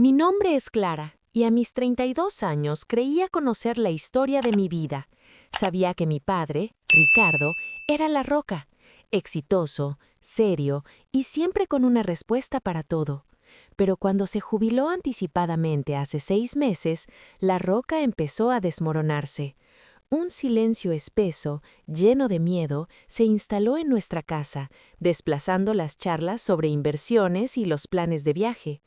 Mi nombre es Clara, y a mis 32 años creía conocer la historia de mi vida. Sabía que mi padre, Ricardo, era la roca, exitoso, serio y siempre con una respuesta para todo. Pero cuando se jubiló anticipadamente hace 6 meses, la roca empezó a desmoronarse. Un silencio espeso, lleno de miedo, se instaló en nuestra casa, desplazando las charlas sobre inversiones y los planes de viaje.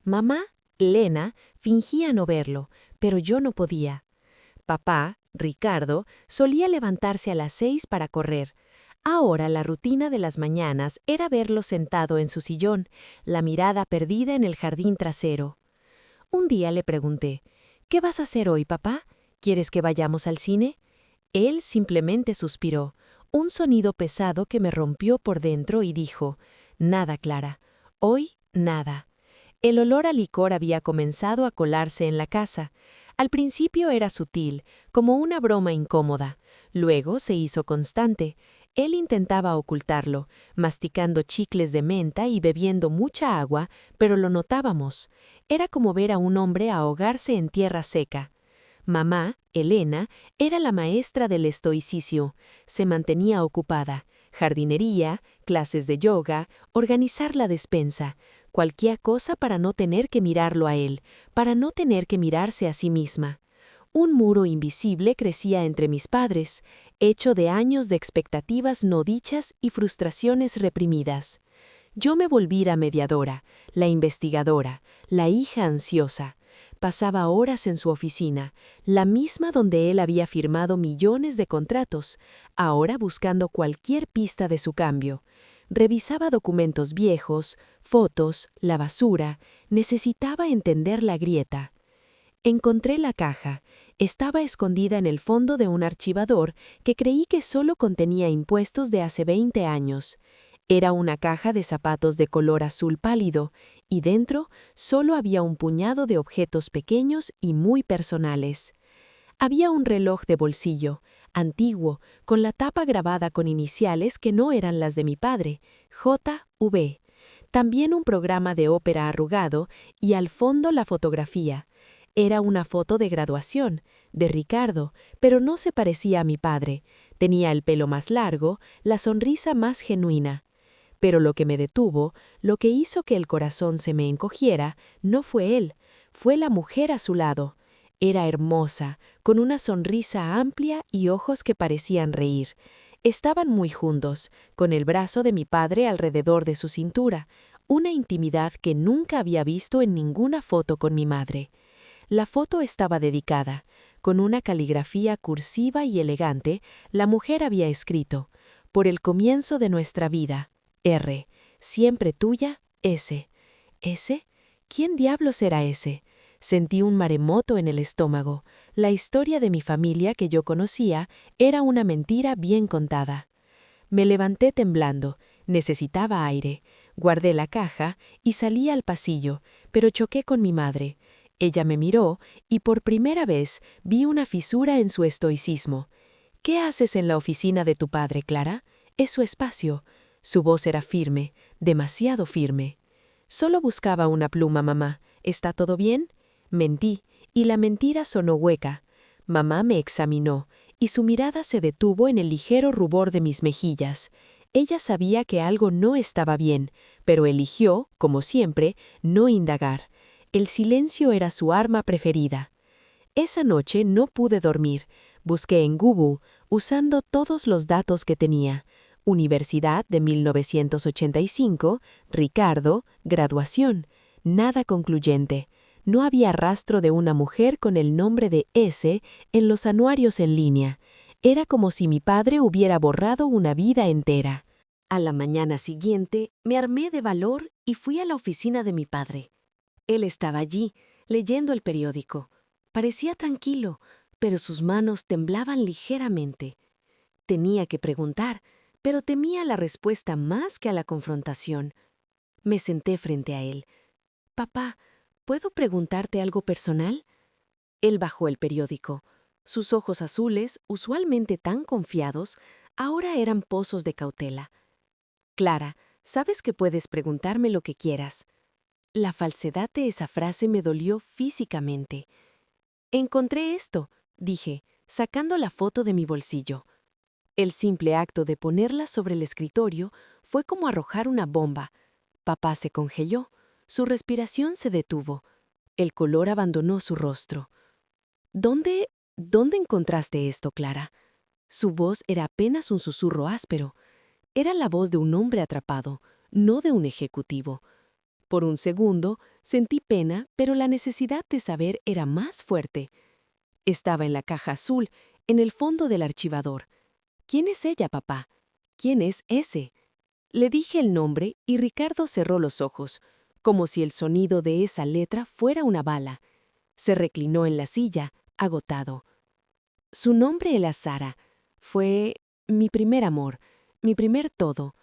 Mamá, Lena, fingía no verlo, pero yo no podía. Papá, Ricardo, solía levantarse a las 6 para correr. Ahora la rutina de las mañanas era verlo sentado en su sillón, la mirada perdida en el jardín trasero. Un día le pregunté, ¿qué vas a hacer hoy, papá? ¿Quieres que vayamos al cine? Él simplemente suspiró, un sonido pesado que me rompió por dentro y dijo, nada, Clara, hoy nada. El olor a licor había comenzado a colarse en la casa. Al principio era sutil, como una broma incómoda. Luego se hizo constante. Él intentaba ocultarlo, masticando chicles de menta y bebiendo mucha agua, pero lo notábamos. Era como ver a un hombre ahogarse en tierra seca. Mamá, Elena, era la maestra del estoicismo. Se mantenía ocupada. Jardinería, clases de yoga, organizar la despensa. Cualquier cosa para no tener que mirarlo a él, para no tener que mirarse a sí misma. Un muro invisible crecía entre mis padres, hecho de años de expectativas no dichas y frustraciones reprimidas. Yo me volví la mediadora, la investigadora, la hija ansiosa. Pasaba horas en su oficina, la misma donde él había firmado millones de contratos, ahora buscando cualquier pista de su cambio. Revisaba documentos viejos, fotos, la basura, necesitaba entender la grieta. Encontré la caja. Estaba escondida en el fondo de un archivador que creí que solo contenía impuestos de hace 20 años. Era una caja de zapatos de color azul pálido, y dentro solo había un puñado de objetos pequeños y muy personales. Había un reloj de bolsillo, antiguo, con la tapa grabada con iniciales que no eran las de mi padre, J.V. También un programa de ópera arrugado y al fondo la fotografía. Era una foto de graduación, de Ricardo, pero no se parecía a mi padre. Tenía el pelo más largo, la sonrisa más genuina. Pero lo que me detuvo, lo que hizo que el corazón se me encogiera, no fue él, fue la mujer a su lado. Era hermosa, con una sonrisa amplia y ojos que parecían reír. Estaban muy juntos, con el brazo de mi padre alrededor de su cintura, una intimidad que nunca había visto en ninguna foto con mi madre. La foto estaba dedicada. Con una caligrafía cursiva y elegante, la mujer había escrito, «Por el comienzo de nuestra vida, R. Siempre tuya, S». ¿S? ¿Quién diablos era ese? Sentí un maremoto en el estómago. La historia de mi familia que yo conocía era una mentira bien contada. Me levanté temblando. Necesitaba aire. Guardé la caja y salí al pasillo, pero choqué con mi madre. Ella me miró y por primera vez vi una fisura en su estoicismo. «¿Qué haces en la oficina de tu padre, Clara? Es su espacio». Su voz era firme, demasiado firme. «Solo buscaba una pluma, mamá. ¿Está todo bien?» Mentí, y la mentira sonó hueca. Mamá me examinó, y su mirada se detuvo en el ligero rubor de mis mejillas. Ella sabía que algo no estaba bien, pero eligió, como siempre, no indagar. El silencio era su arma preferida. Esa noche no pude dormir. Busqué en Google, usando todos los datos que tenía. Universidad de 1985, Ricardo, graduación. Nada concluyente. No había rastro de una mujer con el nombre de S en los anuarios en línea. Era como si mi padre hubiera borrado una vida entera. A la mañana siguiente, me armé de valor y fui a la oficina de mi padre. Él estaba allí, leyendo el periódico. Parecía tranquilo, pero sus manos temblaban ligeramente. Tenía que preguntar, pero temía la respuesta más que a la confrontación. Me senté frente a él. «Papá, ¿puedo preguntarte algo personal?» Él bajó el periódico. Sus ojos azules, usualmente tan confiados, ahora eran pozos de cautela. «Clara, sabes que puedes preguntarme lo que quieras». La falsedad de esa frase me dolió físicamente. Encontré esto, dije, sacando la foto de mi bolsillo. El simple acto de ponerla sobre el escritorio fue como arrojar una bomba. Papá se congeló, su respiración se detuvo, el color abandonó su rostro. ¿Dónde encontraste esto, Clara? Su voz era apenas un susurro áspero. Era la voz de un hombre atrapado, no de un ejecutivo. Por un segundo sentí pena, pero la necesidad de saber era más fuerte. Estaba en la caja azul, en el fondo del archivador. ¿Quién es ella, papá? ¿Quién es ese? Le dije el nombre y Ricardo cerró los ojos, como si el sonido de esa letra fuera una bala. Se reclinó en la silla, agotado. Su nombre era Sara. Fue mi primer amor, mi primer todo.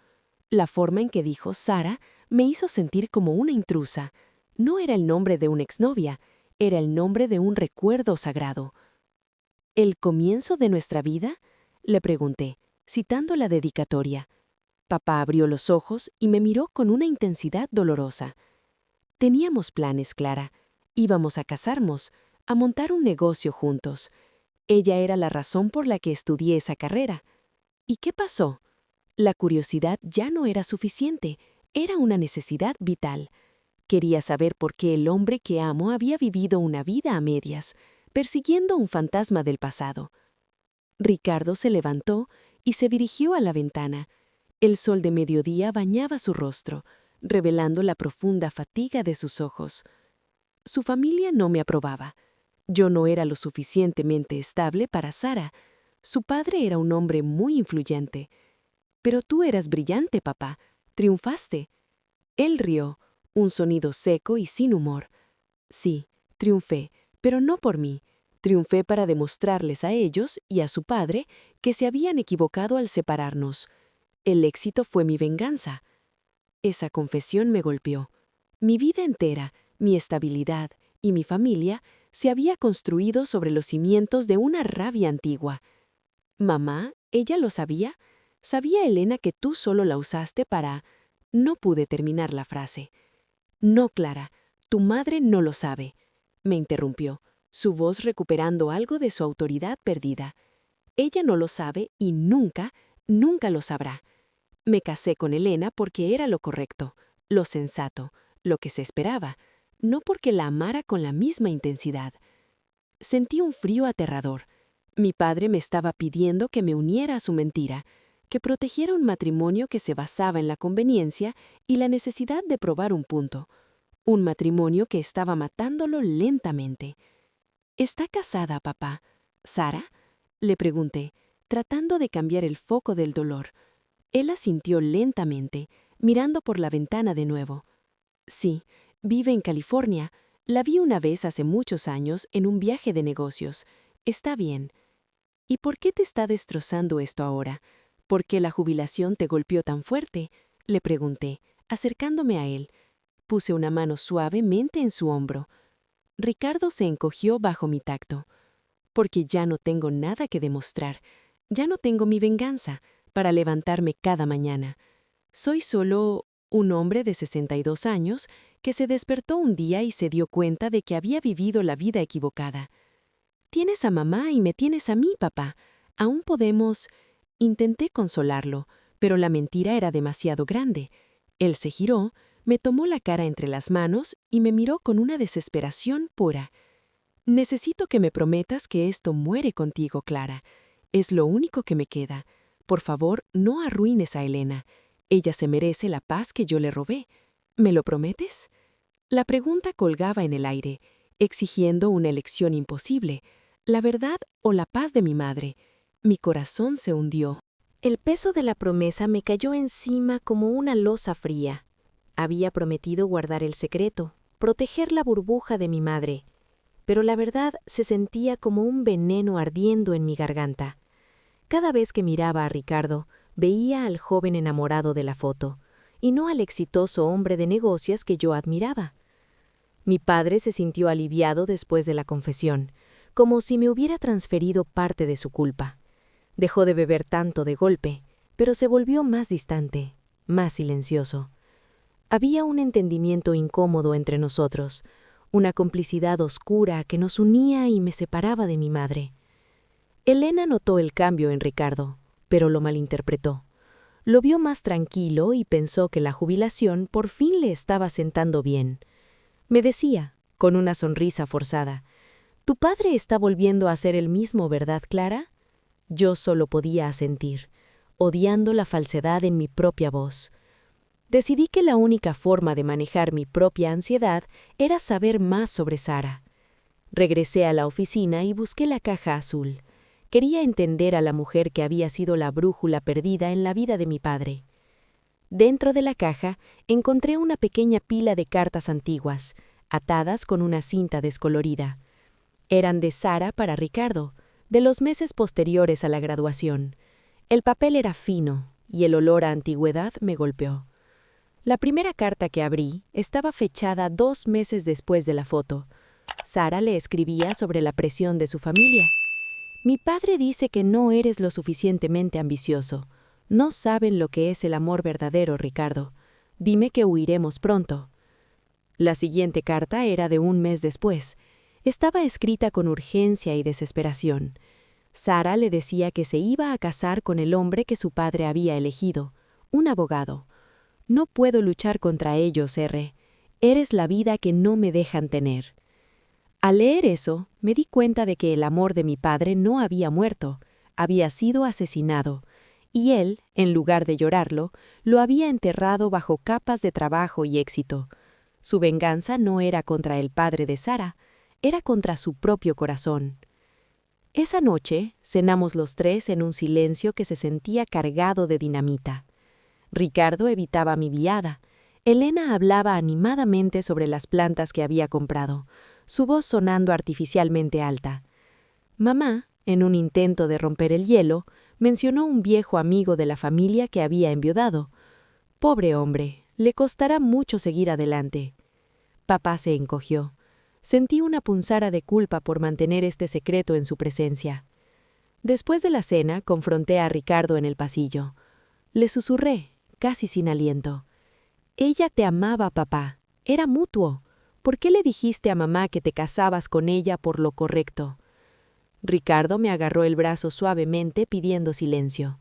La forma en que dijo Sara me hizo sentir como una intrusa. No era el nombre de una exnovia, era el nombre de un recuerdo sagrado. ¿El comienzo de nuestra vida? Le pregunté, citando la dedicatoria. Papá abrió los ojos y me miró con una intensidad dolorosa. Teníamos planes, Clara. Íbamos a casarnos, a montar un negocio juntos. Ella era la razón por la que estudié esa carrera. ¿Y qué pasó? La curiosidad ya no era suficiente, era una necesidad vital. Quería saber por qué el hombre que amo había vivido una vida a medias, persiguiendo un fantasma del pasado. Ricardo se levantó y se dirigió a la ventana. El sol de mediodía bañaba su rostro, revelando la profunda fatiga de sus ojos. Su familia no me aprobaba. Yo no era lo suficientemente estable para Sara. Su padre era un hombre muy influyente. Pero tú eras brillante, papá. Triunfaste. Él rió, un sonido seco y sin humor. Sí, triunfé, pero no por mí. Triunfé para demostrarles a ellos y a su padre que se habían equivocado al separarnos. El éxito fue mi venganza. Esa confesión me golpeó. Mi vida entera, mi estabilidad y mi familia se había construido sobre los cimientos de una rabia antigua. Mamá, ¿ella lo sabía? ¿Sabía Elena que tú solo la usaste para...? No pude terminar la frase. No, Clara, tu madre no lo sabe, me interrumpió, su voz recuperando algo de su autoridad perdida. Ella no lo sabe y nunca, nunca lo sabrá. Me casé con Elena porque era lo correcto, lo sensato, lo que se esperaba, no porque la amara con la misma intensidad. Sentí un frío aterrador. Mi padre me estaba pidiendo que me uniera a su mentira, que protegiera un matrimonio que se basaba en la conveniencia y la necesidad de probar un punto. Un matrimonio que estaba matándolo lentamente. ¿Está casada, papá? ¿Sara? Le pregunté, tratando de cambiar el foco del dolor. Él asintió lentamente, mirando por la ventana de nuevo. Sí, vive en California. La vi una vez hace muchos años en un viaje de negocios. Está bien. ¿Y por qué te está destrozando esto ahora? ¿Por qué la jubilación te golpeó tan fuerte? Le pregunté, acercándome a él. Puse una mano suavemente en su hombro. Ricardo se encogió bajo mi tacto. Porque ya no tengo nada que demostrar. Ya no tengo mi venganza para levantarme cada mañana. Soy solo un hombre de 62 años que se despertó un día y se dio cuenta de que había vivido la vida equivocada. Tienes a mamá y me tienes a mí, papá. Aún podemos... Intenté consolarlo, pero la mentira era demasiado grande. Él se giró, me tomó la cara entre las manos y me miró con una desesperación pura. Necesito que me prometas que esto muere contigo, Clara. Es lo único que me queda. Por favor, no arruines a Elena. Ella se merece la paz que yo le robé. ¿Me lo prometes? La pregunta colgaba en el aire, exigiendo una elección imposible, la verdad o la paz de mi madre. Mi corazón se hundió. El peso de la promesa me cayó encima como una losa fría. Había prometido guardar el secreto, proteger la burbuja de mi madre, pero la verdad se sentía como un veneno ardiendo en mi garganta. Cada vez que miraba a Ricardo, veía al joven enamorado de la foto, y no al exitoso hombre de negocios que yo admiraba. Mi padre se sintió aliviado después de la confesión, como si me hubiera transferido parte de su culpa. Dejó de beber tanto de golpe, pero se volvió más distante, más silencioso. Había un entendimiento incómodo entre nosotros, una complicidad oscura que nos unía y me separaba de mi madre. Elena notó el cambio en Ricardo, pero lo malinterpretó. Lo vio más tranquilo y pensó que la jubilación por fin le estaba sentando bien. Me decía, con una sonrisa forzada, «¿Tu padre está volviendo a ser el mismo, verdad, Clara?» Yo solo podía asentir, odiando la falsedad en mi propia voz. Decidí que la única forma de manejar mi propia ansiedad era saber más sobre Sara. Regresé a la oficina y busqué la caja azul. Quería entender a la mujer que había sido la brújula perdida en la vida de mi padre. Dentro de la caja encontré una pequeña pila de cartas antiguas, atadas con una cinta descolorida. Eran de Sara para Ricardo, de los meses posteriores a la graduación. El papel era fino y el olor a antigüedad me golpeó. La primera carta que abrí estaba fechada 2 meses después de la foto. Sara le escribía sobre la presión de su familia. «Mi padre dice que no eres lo suficientemente ambicioso. No saben lo que es el amor verdadero, Ricardo. Dime que huiremos pronto». La siguiente carta era de 1 mes después. Estaba escrita con urgencia y desesperación. Sara le decía que se iba a casar con el hombre que su padre había elegido, un abogado. «No puedo luchar contra ellos, R. Eres la vida que no me dejan tener». Al leer eso, me di cuenta de que el amor de mi padre no había muerto, había sido asesinado, y él, en lugar de llorarlo, lo había enterrado bajo capas de trabajo y éxito. Su venganza no era contra el padre de Sara, era contra su propio corazón. Esa noche cenamos los 3 en un silencio que se sentía cargado de dinamita. Ricardo evitaba mi viada. Elena hablaba animadamente sobre las plantas que había comprado, su voz sonando artificialmente alta. Mamá, en un intento de romper el hielo, mencionó un viejo amigo de la familia que había enviudado. Pobre hombre, le costará mucho seguir adelante. Papá se encogió. Sentí una punzada de culpa por mantener este secreto en su presencia. Después de la cena, confronté a Ricardo en el pasillo. Le susurré, casi sin aliento. «Ella te amaba, papá. Era mutuo. ¿Por qué le dijiste a mamá que te casabas con ella por lo correcto?» Ricardo me agarró el brazo suavemente pidiendo silencio.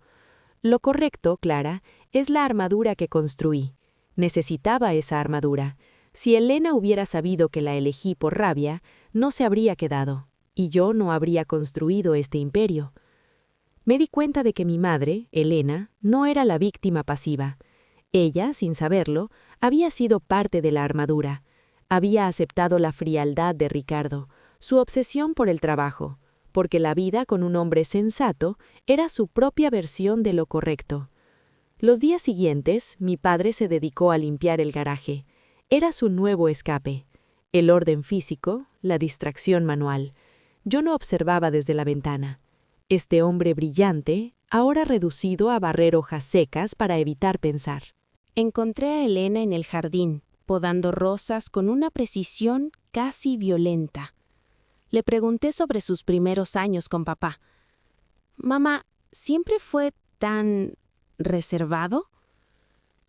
«Lo correcto, Clara, es la armadura que construí. Necesitaba esa armadura. Si Elena hubiera sabido que la elegí por rabia, no se habría quedado, y yo no habría construido este imperio». Me di cuenta de que mi madre, Elena, no era la víctima pasiva. Ella, sin saberlo, había sido parte de la armadura. Había aceptado la frialdad de Ricardo, su obsesión por el trabajo, porque la vida con un hombre sensato era su propia versión de lo correcto. Los días siguientes, mi padre se dedicó a limpiar el garaje. Era su nuevo escape. El orden físico, la distracción manual. Yo no observaba desde la ventana. Este hombre brillante, ahora reducido a barrer hojas secas para evitar pensar. Encontré a Elena en el jardín, podando rosas con una precisión casi violenta. Le pregunté sobre sus primeros años con papá. «Mamá, ¿siempre fue tan reservado?»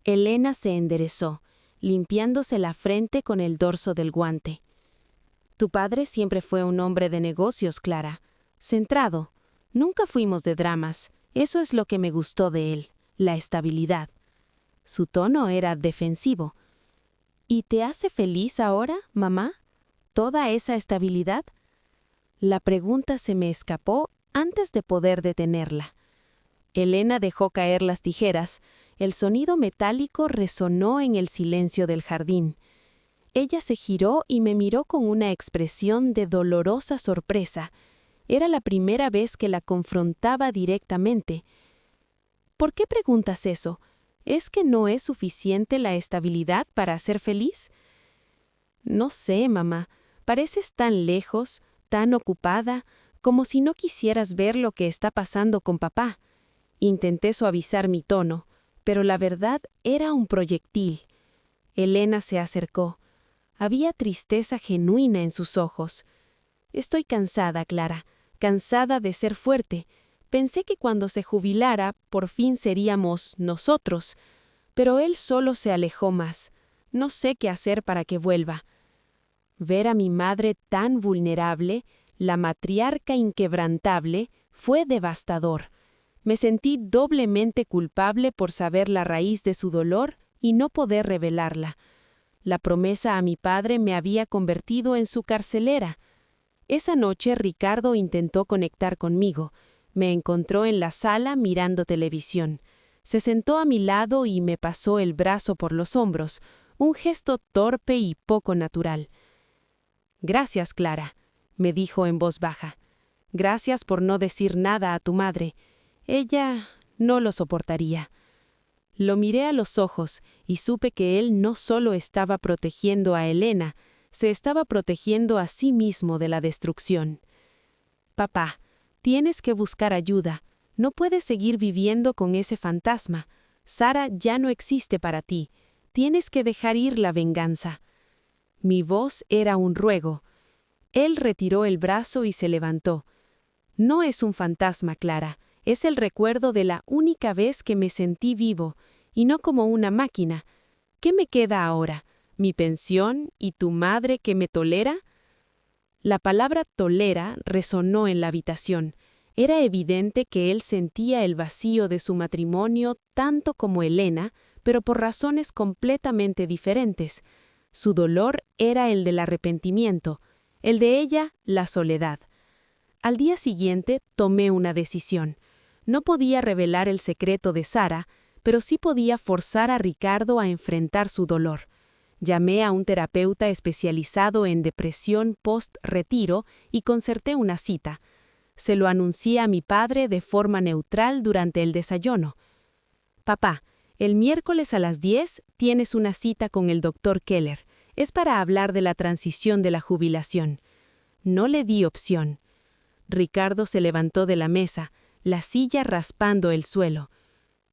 Elena se enderezó, limpiándose la frente con el dorso del guante. «Tu padre siempre fue un hombre de negocios, Clara, centrado. Nunca fuimos de dramas. Eso es lo que me gustó de él, la estabilidad». Su tono era defensivo. «¿Y te hace feliz ahora, mamá? ¿Toda esa estabilidad?» La pregunta se me escapó antes de poder detenerla. Elena dejó caer las tijeras. El sonido metálico resonó en el silencio del jardín. Ella se giró y me miró con una expresión de dolorosa sorpresa. Era la primera vez que la confrontaba directamente. «¿Por qué preguntas eso? ¿Es que no es suficiente la estabilidad para ser feliz?» «No sé, mamá. Pareces tan lejos, tan ocupada, como si no quisieras ver lo que está pasando con papá». Intenté suavizar mi tono, pero la verdad era un proyectil. Elena se acercó. Había tristeza genuina en sus ojos. «Estoy cansada, Clara, cansada de ser fuerte. Pensé que cuando se jubilara, por fin seríamos nosotros». Pero él solo se alejó más. No sé qué hacer para que vuelva. Ver a mi madre tan vulnerable, la matriarca inquebrantable, fue devastador. Me sentí doblemente culpable por saber la raíz de su dolor y no poder revelarla. La promesa a mi padre me había convertido en su carcelera. Esa noche Ricardo intentó conectar conmigo. Me encontró en la sala mirando televisión. Se sentó a mi lado y me pasó el brazo por los hombros, un gesto torpe y poco natural. «Gracias, Clara», me dijo en voz baja. «Gracias por no decir nada a tu madre. Ella no lo soportaría». Lo miré a los ojos y supe que él no solo estaba protegiendo a Elena, se estaba protegiendo a sí mismo de la destrucción. «Papá, tienes que buscar ayuda. No puedes seguir viviendo con ese fantasma. Sara ya no existe para ti. Tienes que dejar ir la venganza». Mi voz era un ruego. Él retiró el brazo y se levantó. «No es un fantasma, Clara. Es el recuerdo de la única vez que me sentí vivo, y no como una máquina. ¿Qué me queda ahora? ¿Mi pensión y tu madre que me tolera?» La palabra tolera resonó en la habitación. Era evidente que él sentía el vacío de su matrimonio tanto como Elena, pero por razones completamente diferentes. Su dolor era el del arrepentimiento, el de ella, la soledad. Al día siguiente tomé una decisión. No podía revelar el secreto de Sara, pero sí podía forzar a Ricardo a enfrentar su dolor. Llamé a un terapeuta especializado en depresión post-retiro y concerté una cita. Se lo anuncié a mi padre de forma neutral durante el desayuno. «Papá, el miércoles a las 10 tienes una cita con el doctor Keller. Es para hablar de la transición de la jubilación». No le di opción. Ricardo se levantó de la mesa, la silla raspando el suelo.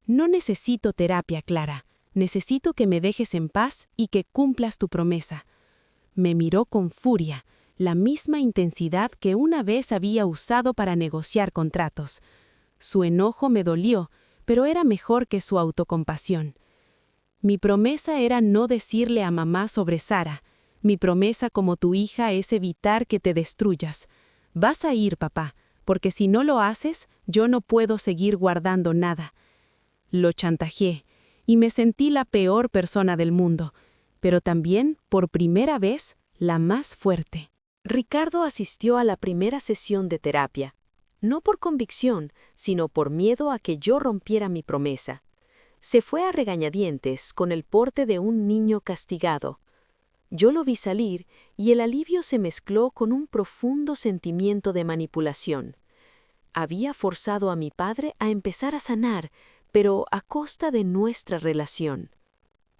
«No necesito terapia, Clara. Necesito que me dejes en paz y que cumplas tu promesa». Me miró con furia, la misma intensidad que una vez había usado para negociar contratos. Su enojo me dolió, pero era mejor que su autocompasión. Mi promesa era no decirle a mamá sobre Sara. Mi promesa como tu hija es evitar que te destruyas. Vas a ir, papá, porque si no lo haces, yo no puedo seguir guardando nada. Lo chantajeé y me sentí la peor persona del mundo, pero también, por primera vez, la más fuerte. Ricardo asistió a la primera sesión de terapia, no por convicción, sino por miedo a que yo rompiera mi promesa. Se fue a regañadientes con el porte de un niño castigado. Yo lo vi salir y el alivio se mezcló con un profundo sentimiento de manipulación. Había forzado a mi padre a empezar a sanar, pero a costa de nuestra relación.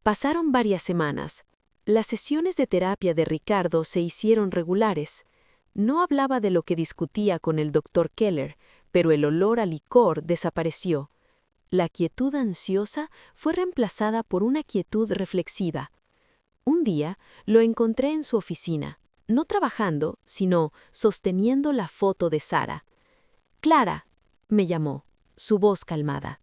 Pasaron varias semanas. Las sesiones de terapia de Ricardo se hicieron regulares. No hablaba de lo que discutía con el doctor Keller, pero el olor a licor desapareció. La quietud ansiosa fue reemplazada por una quietud reflexiva. Un día lo encontré en su oficina, no trabajando, sino sosteniendo la foto de Sara. «Clara», me llamó, su voz calmada.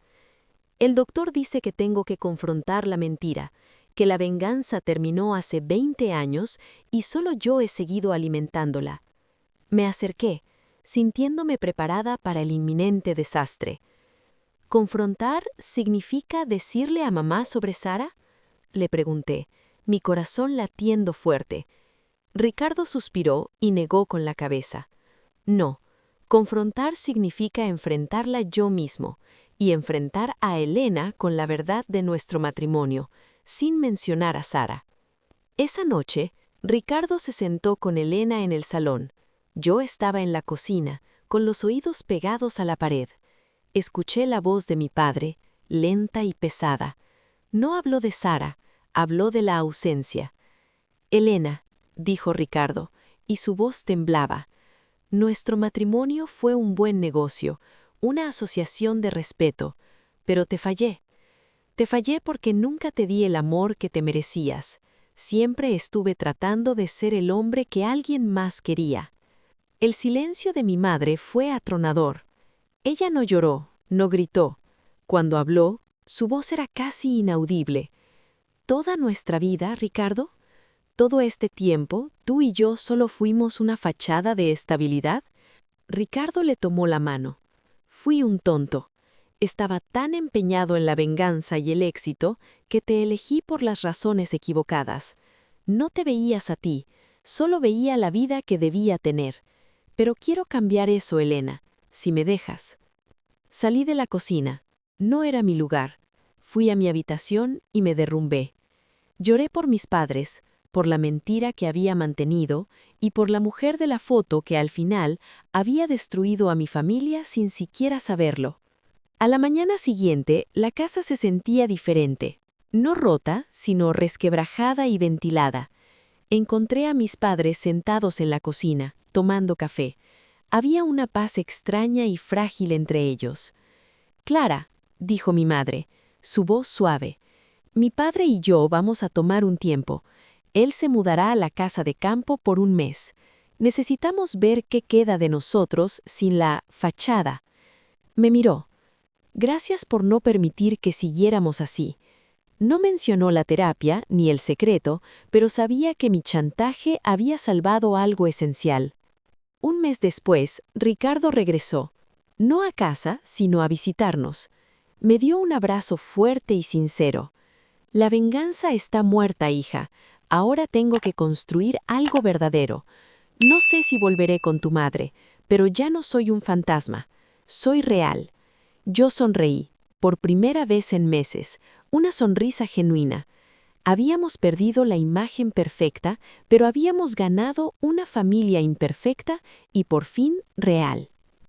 «El doctor dice que tengo que confrontar la mentira, que la venganza terminó hace 20 años y solo yo he seguido alimentándola». Me acerqué, sintiéndome preparada para el inminente desastre. «¿Confrontar significa decirle a mamá sobre Sara?», le pregunté, mi corazón latiendo fuerte. Ricardo suspiró y negó con la cabeza. «No, confrontar significa enfrentarla yo mismo y enfrentar a Elena con la verdad de nuestro matrimonio, sin mencionar a Sara». Esa noche, Ricardo se sentó con Elena en el salón. Yo estaba en la cocina, con los oídos pegados a la pared. Escuché la voz de mi padre, lenta y pesada. No habló de Sara, habló de la ausencia. «Elena», dijo Ricardo, y su voz temblaba. «Nuestro matrimonio fue un buen negocio, una asociación de respeto, pero te fallé. Te fallé porque nunca te di el amor que te merecías. Siempre estuve tratando de ser el hombre que alguien más quería». El silencio de mi madre fue atronador. Ella no lloró, no gritó. Cuando habló, su voz era casi inaudible. toda nuestra vida, Ricardo? ¿Todo este tiempo, tú y yo solo fuimos una fachada de estabilidad? Ricardo le tomó la mano. Fui un tonto. Estaba tan empeñado en la venganza y el éxito que te elegí por las razones equivocadas. No te veías a ti, solo veía la vida que debía tener. Pero quiero cambiar eso, Elena, si me dejas. Salí de la cocina. No era mi lugar. Fui a mi habitación y me derrumbé. Lloré por mis padres, por la mentira que había mantenido y por la mujer de la foto que al final había destruido a mi familia sin siquiera saberlo. A la mañana siguiente, la casa se sentía diferente. No rota, sino resquebrajada y ventilada. Encontré a mis padres sentados en la cocina, tomando café. Había una paz extraña y frágil entre ellos. «Clara», dijo mi madre, su voz suave, «mi padre y yo vamos a tomar un tiempo. Él se mudará a la casa de campo por un mes. Necesitamos ver qué queda de nosotros sin la fachada». Me miró. «Gracias por no permitir que siguiéramos así». No mencionó la terapia ni el secreto, pero sabía que mi chantaje había salvado algo esencial. Un mes después, Ricardo regresó. No a casa, sino a visitarnos. Me dio un abrazo fuerte y sincero. «La venganza está muerta, hija. Ahora tengo que construir algo verdadero. No sé si volveré con tu madre, pero ya no soy un fantasma. Soy real». Yo sonreí, por primera vez en meses, una sonrisa genuina. Habíamos perdido la imagen perfecta, pero habíamos ganado una familia imperfecta y por fin real.